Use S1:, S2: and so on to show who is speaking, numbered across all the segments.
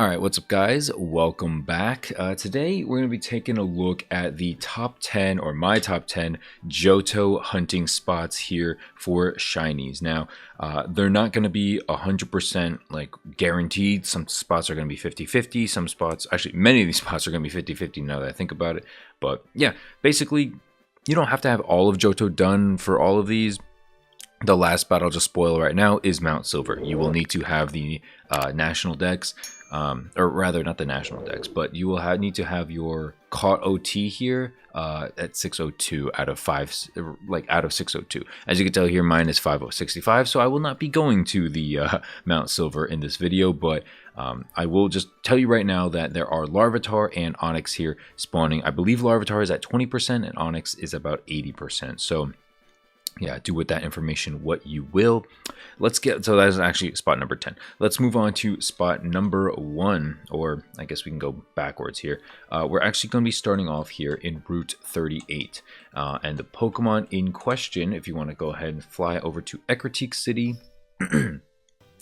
S1: Alright, what's up guys? Welcome back. Today we're going to be taking a look at the top 10, or my top 10, Johto hunting spots here for shinies. Now, they're not going to be 100% like guaranteed. Some spots are going to be 50-50, some spots, actually many of these spots are going to be 50-50 now that I think about it. But yeah, basically, you don't have to have all of Johto done for all of these. The last spot I'll just spoil right now is Mount Silver. You will need to have the national dex, or rather not the national dex, but you will need to have your caught OT here at 602 out of 5, like out of 602. As you can tell here, mine is 5065, so I will not be going to the Mount Silver in this video, but I will just tell you right now that there are Larvitar and Onix here spawning. I believe Larvitar is at 20% and Onix is about 80%. So yeah, do with that information what you will. Let's get, so that is actually spot number 10. Let's move on to spot number 1, or I guess we can go backwards here. We're actually going to be starting off here in Route 38. And the Pokemon in question, if you want to go ahead and fly over to Raticate City,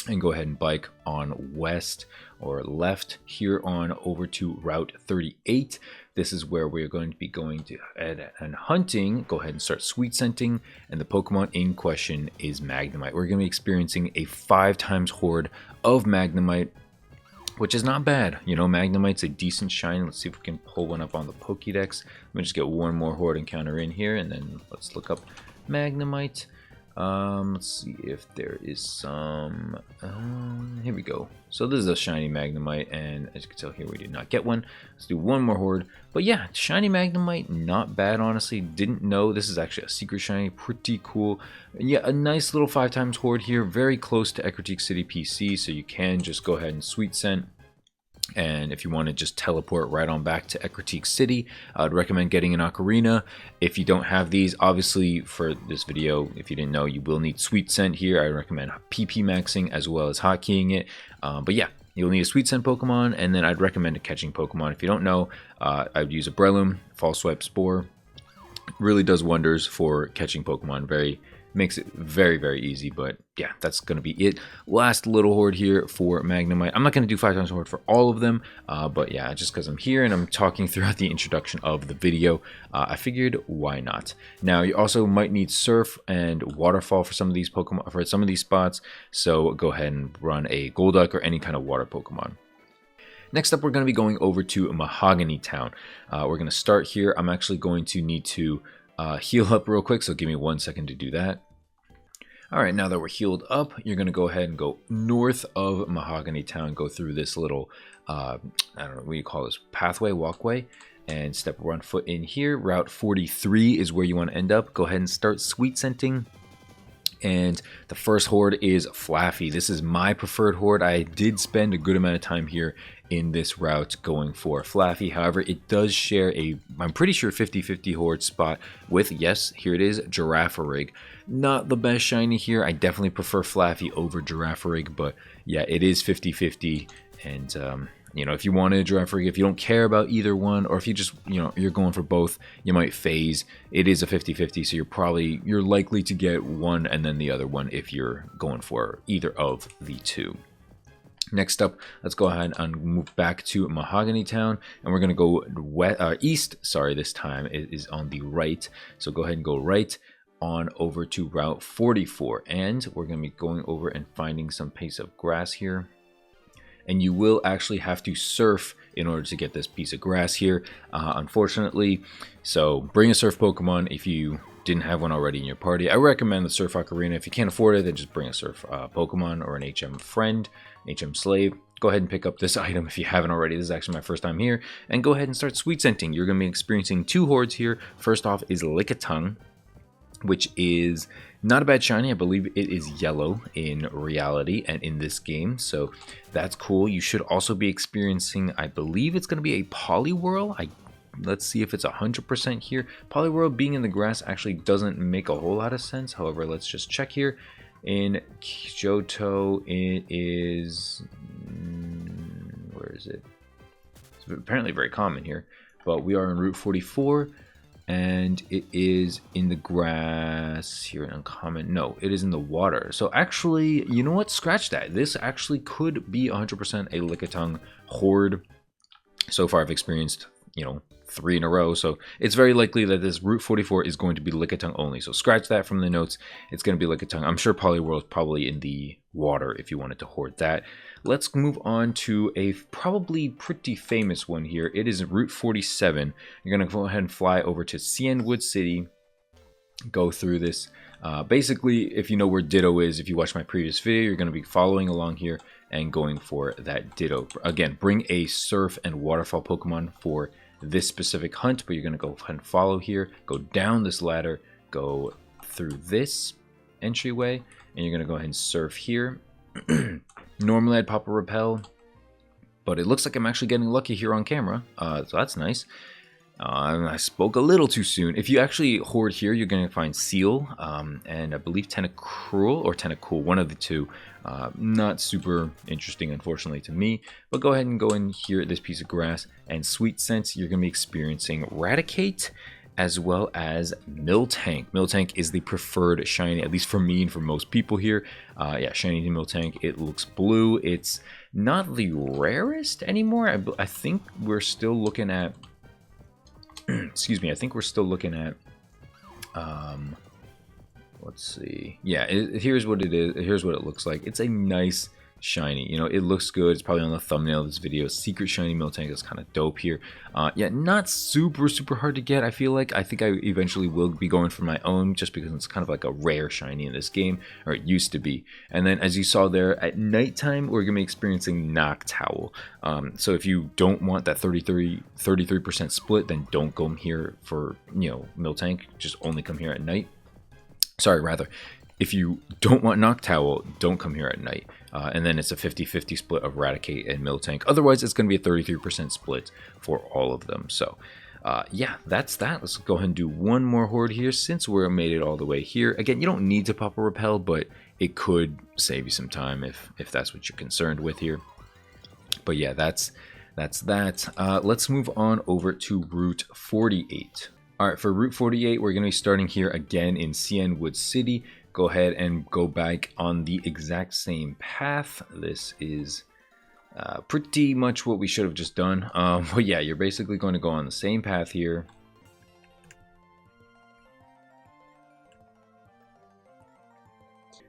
S1: and go ahead and bike on west or left here on over to Route 38. This is where we're going to be going to and hunting. Go ahead and start sweet scenting, and the Pokemon in question is Magnemite. We're going to be experiencing a 5x horde of Magnemite, which is not bad. You know, Magnemite's a decent shine. Let's see if we can pull one up on the Pokédex. Let me just get one more horde encounter in here, and then let's look up Magnemite. Let's see if there is some, here we go. So this is a shiny Magnemite, and as you can tell here, we did not get one. Let's do one more horde. But yeah, shiny Magnemite, not bad, honestly. Didn't know this is actually a secret shiny, pretty cool. And yeah, a nice little 5x horde here, very close to Raticate City PC, so you can just go ahead and sweet scent. And if you want to just teleport right on back to Raticate City, I would recommend getting an Ocarina. If you don't have these, obviously for this video, if you didn't know, you will need Sweet Scent here. I recommend PP maxing as well as hotkeying it. But yeah, you'll need a Sweet Scent Pokemon, and then I'd recommend a catching Pokemon. If you don't know, I would use a Breloom, False Swipe Spore. It really does wonders for catching Pokemon. Makes it very easy. But yeah, that's gonna be it. Last little horde here for Magnemite. I'm not gonna do 5x horde for all of them, but yeah, just because I'm here and I'm talking throughout the introduction of the video, I figured why not. Now you also might need Surf and Waterfall for some of these Pokemon, for some of these spots, so go ahead and run a Golduck or any kind of water Pokemon. Next up, we're going to be going over to Mahogany Town. We're going to start here. I'm actually going to need to heal up real quick, so give me 1 second to do that. Alright, now that we're healed up, you're going to go ahead and go north of Mahogany Town, go through this little, I don't know, what do you call this, pathway, walkway, and step one foot in here. Route 43 is where you want to end up. Go ahead and start sweet scenting. And the first horde is Flaaffy. This is my preferred horde. I did spend a good amount of time here in this route going for Flaaffy. However, it does share a, I'm pretty sure, 50-50 horde spot with, yes, here it is, Girafarig. Not the best shiny here. I definitely prefer Flaaffy over Girafarig, but yeah, it is 50-50. And you know, if you want a Girafarig, if you don't care about either one, or if you just, you know, you're going for both, you might phase. It is a 50-50, so you're likely to get one and then the other one if you're going for either of the two. Next up, let's go ahead and move back to Mahogany Town, and we're going to go east. Sorry, this time it is on the right, so go ahead and go right on over to Route 44, and we're going to be going over and finding some piece of grass here. And you will actually have to surf in order to get this piece of grass here, unfortunately. So bring a surf Pokemon if you didn't have one already in your party. I recommend the Surf Ocarina. If you can't afford it, then just bring a surf Pokemon or an HM friend, HM slave. Go ahead and pick up this item if you haven't already. This is actually my first time here. And go ahead and start sweet scenting. You're going to be experiencing two hordes here. First off is Lickitung, which is not a bad shiny. I believe it is yellow in reality and in this game, so that's cool. You should also be experiencing, I believe it's going to be a Poliwhirl. Let's see if it's 100% here. Poliwhirl being in the grass actually doesn't make a whole lot of sense. However, let's just check here. In Johto, it is, where is it? It's apparently very common here, but we are in Route 44. and it is in the grass here in uncommon. No, it is in the water. So actually, you know what? Scratch that. This actually could be 100% a Lickitung horde. So far, I've experienced, 3 in a row. So it's very likely that this Route 44 is going to be Lickitung only. So scratch that from the notes. It's going to be Lickitung. I'm sure Poliwhirl is probably in the water if you wanted to hoard that. Let's move on to a probably pretty famous one here. It is Route 47. You're going to go ahead and fly over to Cianwood City. Go through this. Basically, if you know where Ditto is, if you watched my previous video, you're going to be following along here and going for that Ditto. Again, bring a Surf and Waterfall Pokemon for this specific hunt, but you're going to go ahead and follow here. Go down this ladder. Go through this entryway, and you're going to go ahead and surf here. Normally I'd pop a repel, but it looks like I'm actually getting lucky here on camera, so that's nice. I spoke a little too soon. If you actually hoard here, you're going to find Seal, and I believe Tentacruel or Tentacool, one of the two. Not super interesting, unfortunately, to me. But go ahead and go in here at this piece of grass, and Sweet Sense, you're going to be experiencing Raticate, as well as Miltank. Miltank is the preferred shiny, at least for me and for most people here. Yeah, shiny Miltank. It looks blue. It's not the rarest anymore. I think we're still looking at... excuse me, I think we're still looking at... let's see. Yeah, here's what it is. Here's what it looks like. It's a nice shiny. It looks good. It's probably on the thumbnail of this video. Secret shiny Miltank is kind of dope here. Yeah, not super hard to get. I think I eventually will be going for my own, just because it's kind of like a rare shiny in this game, or it used to be. And then, as you saw there, at nighttime we're gonna be experiencing Noctowl. So if you don't want that 33% split, then don't come here for Miltank. Just only come here at night. Sorry, rather. If you don't want Noctowl, don't come here at night. And then it's a 50-50 split of Raticate and Miltank. Otherwise, it's going to be a 33% split for all of them. So, yeah, that's that. Let's go ahead and do one more horde here since we're made it all the way here. Again, you don't need to pop a repel, but it could save you some time if that's what you're concerned with here. But yeah, that's that. Let's move on over to Route 48. All right, for Route 48, we're going to be starting here again in Cianwood City. Go ahead and go back on the exact same path. This is pretty much what we should have just done. But yeah, you're basically going to go on the same path here.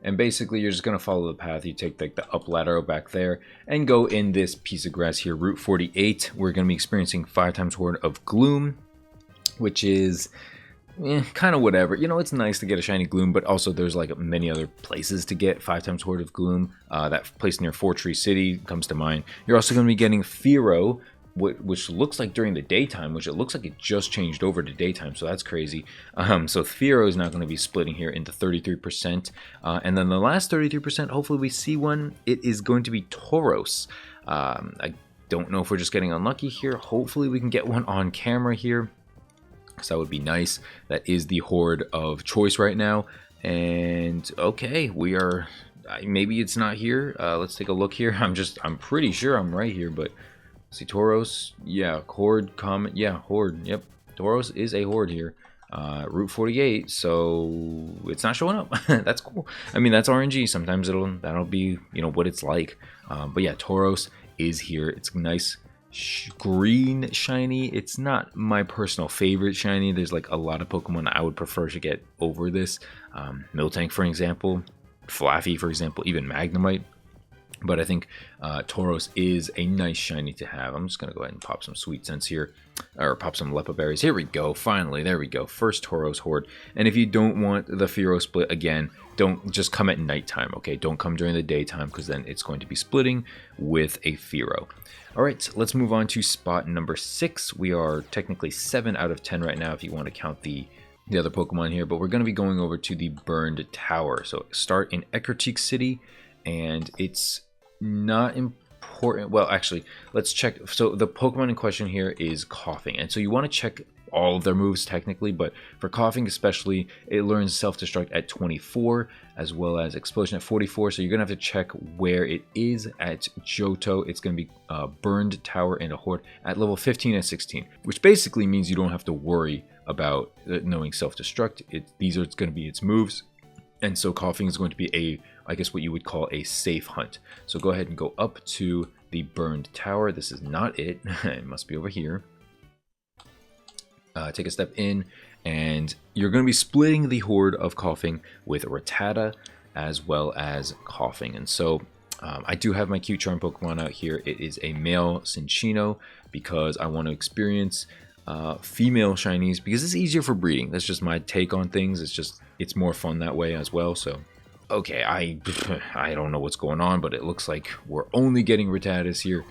S1: And basically, you're just going to follow the path. You take like the up ladder back there and go in this piece of grass here, Route 48. We're going to be experiencing 5 times Horde of Gloom, which is kind of whatever. It's nice to get a shiny Gloom, but also there's like many other places to get 5 times Horde of Gloom. That place near Fortree City comes to mind. You're also going to be getting Fearow, which looks like during the daytime, which it looks like it just changed over to daytime, so that's crazy. So Fearow is now going to be splitting here into 33%. And then the last 33%, hopefully we see one, it is going to be Tauros. I don't know if we're just getting unlucky here. Hopefully we can get one on camera here, so that would be nice. That is the horde of choice right now. And okay, we are, maybe it's not here. Let's take a look here. I'm pretty sure I'm right here, but see, Tauros, yeah, horde, comment, yeah, horde, yep, Tauros is a horde here. Route 48, so it's not showing up. That's cool. I mean, that's RNG. Sometimes that'll be what it's like. But yeah, Tauros is here. It's nice green shiny. It's not my personal favorite shiny. There's like a lot of Pokemon I would prefer to get over this. Miltank, for example, Flaaffy, for example, even Magnemite. But I think Tauros is a nice shiny to have. I'm just going to go ahead and pop some Sweet Sense here. Or pop some Lepa Berries. Here we go. Finally, there we go. First Tauros horde. And if you don't want the Fearow split, again, don't just come at nighttime, okay? Don't come during the daytime, because then it's going to be splitting with a Fearow. All right, let's move on to spot number 6. We are technically 7 out of 10 right now if you want to count the other Pokemon here. But we're going to be going over to the Burned Tower. So start in Ecruteak City, and it's not important. Well, actually, let's check. So the Pokemon in question here is Koffing, and so you want to check all of their moves technically, but for Koffing especially, it learns self-destruct at 24 as well as explosion at 44. So you're gonna have to check where it is at Johto. It's gonna be burned tower and a horde at level 15 and 16, which basically means you don't have to worry about knowing self-destruct. These are going to be its moves, and so Koffing is going to be I guess what you would call a safe hunt. So go ahead and go up to the burned tower. This is not it. It must be over here. Take a step in, and you're going to be splitting the horde of Koffing with Rattata as well as Koffing. And so I do have my cute charm Pokemon out here. It is a male Cinccino because I want to experience female shinies because it's easier for breeding. That's just my take on things. It's more fun that way as well. So okay, I don't know what's going on, but it looks like we're only getting Rattatas here.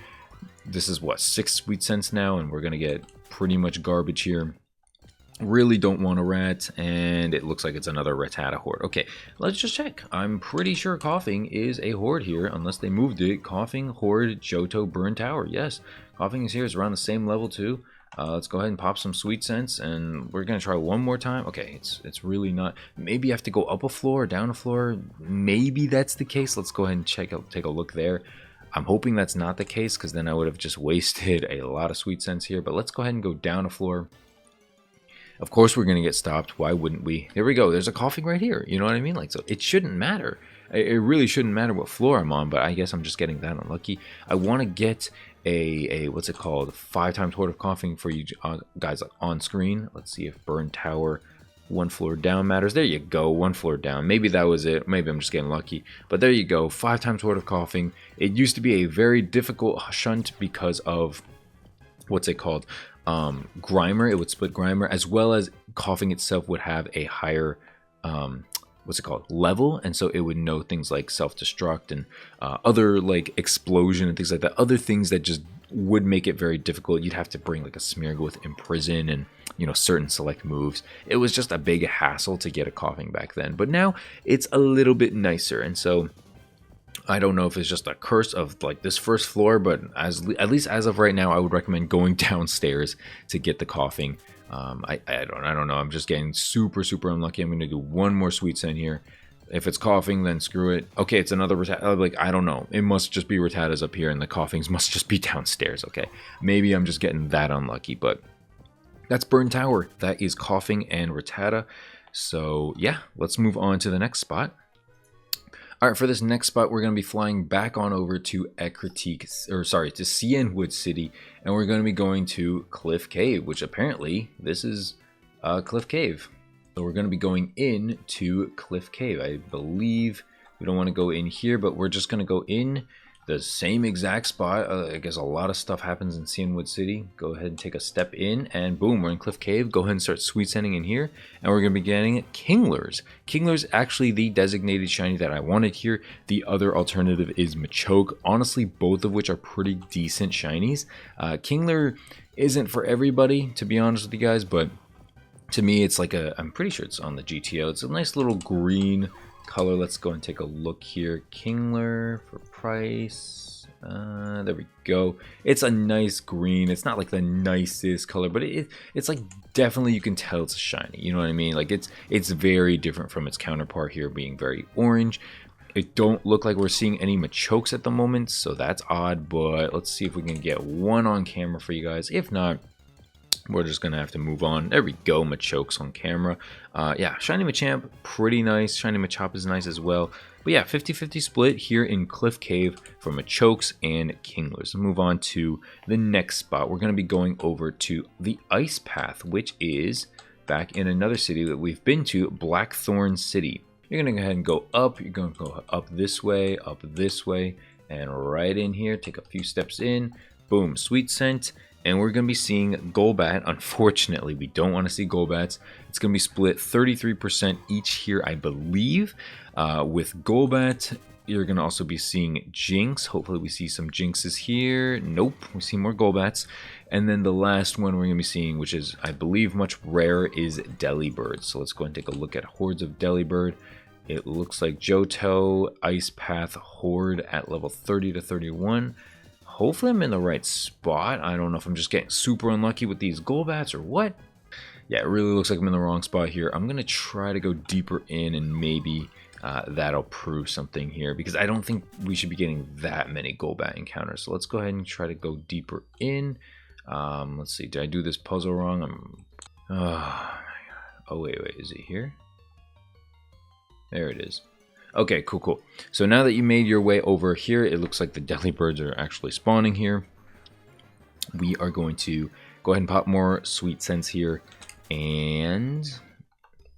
S1: This is what, 6 Sweet Scents now, and we're gonna get pretty much garbage here. Really don't want a rat, and it looks like it's another Rattata horde. Okay, let's just check. I'm pretty sure Koffing is a horde here, unless they moved it. Koffing, horde, Johto, Burn Tower. Yes, Koffing is here. It's around the same level too. Let's go ahead and pop some Sweet Scents, and we're gonna try one more time. Okay, it's really not. Maybe I have to go up a floor or down a floor. Maybe that's the case. Let's go ahead and take a look there. I'm hoping that's not the case, because then I would have just wasted a lot of Sweet Scents here. But let's go ahead and go down a floor. Of course we're gonna get stopped. Why wouldn't we? There we go. There's a Koffing right here. You know what I mean? Like, so it shouldn't matter. It really shouldn't matter what floor I'm on, but I guess I'm just getting that unlucky. I want to get a what's it called, 5 times horde of Koffing for you guys on screen. Let's see if Burn Tower 1 floor down matters. There you go, 1 floor down. Maybe that was it. Maybe I'm just getting lucky, but there you go. 5 times horde of Koffing. It used to be a very difficult shunt because of what's it called, Grimer. It would split Grimer, as well as Koffing itself would have a higher what's it called, level, and so it would know things like self-destruct and other like explosion and things like that, other things that just would make it very difficult. You'd have to bring like a Smeargle Imprison and, you know, certain select moves. It was just a big hassle to get a Koffing back then, but now it's a little bit nicer. And so I don't know if it's just a curse of like this first floor, but at least as of right now, I would recommend going downstairs to get the Koffing. I don't know. I'm just getting super unlucky. I'm going to do one more Sweet Scent here. If it's Koffing, then screw it. Okay, it's another Rattata. Like, I don't know. It must just be Rattatas up here, and the Koffings must just be downstairs. Okay, maybe I'm just getting that unlucky, but that's Burn Tower. That is Koffing and Rattata. So yeah, let's move on to the next spot. Alright, for this next spot, we're going to be flying back on over to to Cianwood City, and we're going to be going to Cliff Cave, which apparently this is Cliff Cave. So we're going to be going in to Cliff Cave. I believe we don't want to go in here, but we're just going to go in the same exact spot. I guess a lot of stuff happens in Cianwood City. Go ahead and take a step in, and boom, we're in Cliff Cave. Go ahead and start Sweet Scenting in here, and we're going to be getting Kinglers. Kingler's actually the designated shiny that I wanted here. The other alternative is Machoke. Honestly, both of which are pretty decent shinies. Kingler isn't for everybody, to be honest with you guys, but to me, it's like I'm pretty sure it's on the GTO. It's a nice little green color. Let's go and take a look here. Kingler for price. There we go. It's a nice green. It's not like the nicest color, but it's like definitely you can tell it's a shiny. You know what I mean? Like it's very different from its counterpart here being very orange. It don't look like we're seeing any Machokes at the moment, so that's odd, but let's see if we can get one on camera for you guys. If not, we're just going to have to move on. There we go, Machokes on camera. Yeah, Shiny Machamp, pretty nice. Shiny Machop is nice as well. But yeah, 50-50 split here in Cliff Cave for Machokes and Kinglers. Let's move on to the next spot. We're going to be going over to the Ice Path, which is back in another city that we've been to, Blackthorn City. You're going to go ahead and go up. You're going to go up this way, and right in here. Take a few steps in. Boom, Sweet Scent. And we're going to be seeing Golbat. Unfortunately, we don't want to see Golbats. It's going to be split 33% each here, I believe. With Golbat, you're going to also be seeing Jinx. Hopefully we see some Jinxes here. Nope, we see more Golbats. And then the last one we're going to be seeing, which is, I believe, much rarer, is Delibird. So let's go and take a look at hordes of Delibird. It looks like Johto, Ice Path, Horde at level 30 to 31. Hopefully I'm in the right spot. I don't know if I'm just getting super unlucky with these Golbats or what. Yeah, it really looks like I'm in the wrong spot here. I'm going to try to go deeper in, and maybe that'll prove something here, because I don't think we should be getting that many Golbat encounters. So let's go ahead and try to go deeper in. Let's see, did I do this puzzle wrong? Oh, wait, is it here? There it is. Okay, cool. So now that you made your way over here, it looks like the Delibirds are actually spawning here. We are going to go ahead and pop more Sweet Scents here, and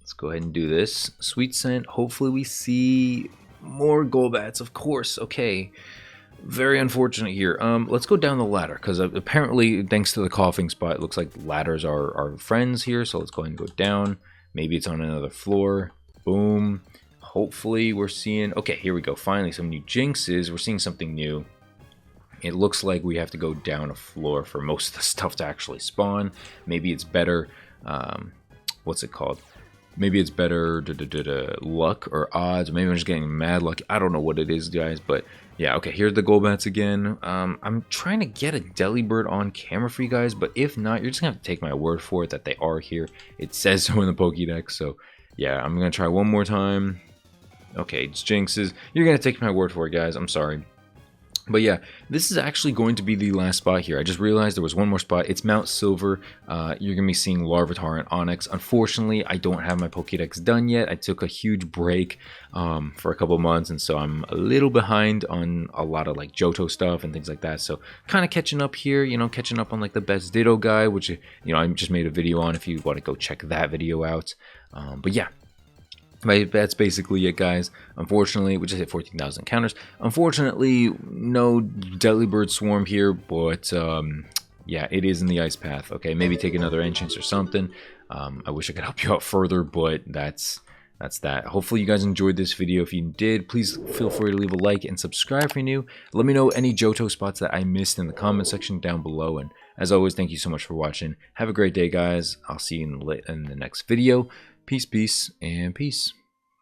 S1: let's go ahead and do this. Sweet Scent, hopefully we see more Golbats, of course. Okay, very unfortunate here. Let's go down the ladder, because apparently, thanks to the Koffing spot, it looks like ladders are our friends here. So let's go ahead and go down. Maybe it's on another floor. Boom. Hopefully we're seeing... Okay, here we go. Finally, some new Jinxes. We're seeing something new. It looks like we have to go down a floor for most of the stuff to actually spawn. Maybe it's better... what's it called? Maybe it's better luck or odds. Maybe I'm just getting mad luck. I don't know what it is, guys. But yeah, okay, here's the Golbats again. I'm trying to get a Delibird on camera for you guys. But if not, you're just going to have to take my word for it that they are here. It says so in the Pokédex. So yeah, I'm going to try one more time. Okay, it's Jinxes. You're going to take my word for it, guys. I'm sorry. But yeah, this is actually going to be the last spot here. I just realized there was one more spot. It's Mount Silver. You're going to be seeing Larvitar and Onyx. Unfortunately, I don't have my Pokédex done yet. I took a huge break for a couple months, and so I'm a little behind on a lot of like Johto stuff and things like that. So kind of catching up here, you know, catching up on like the best Ditto guy, which, you know, I just made a video on if you want to go check that video out. But yeah. That's basically it, guys. Unfortunately, we just hit 14,000 counters. Unfortunately, no Delibird swarm here, but yeah, it is in the ice path. Okay, maybe take another entrance or something. I wish I could help you out further, but that's that. Hopefully you guys enjoyed this video. If you did, please feel free to leave a like and subscribe if you're new. Let me know any Johto spots that I missed in the comment section down below. And as always, thank you so much for watching. Have a great day, guys. I'll see you in the next video. Peace, and peace.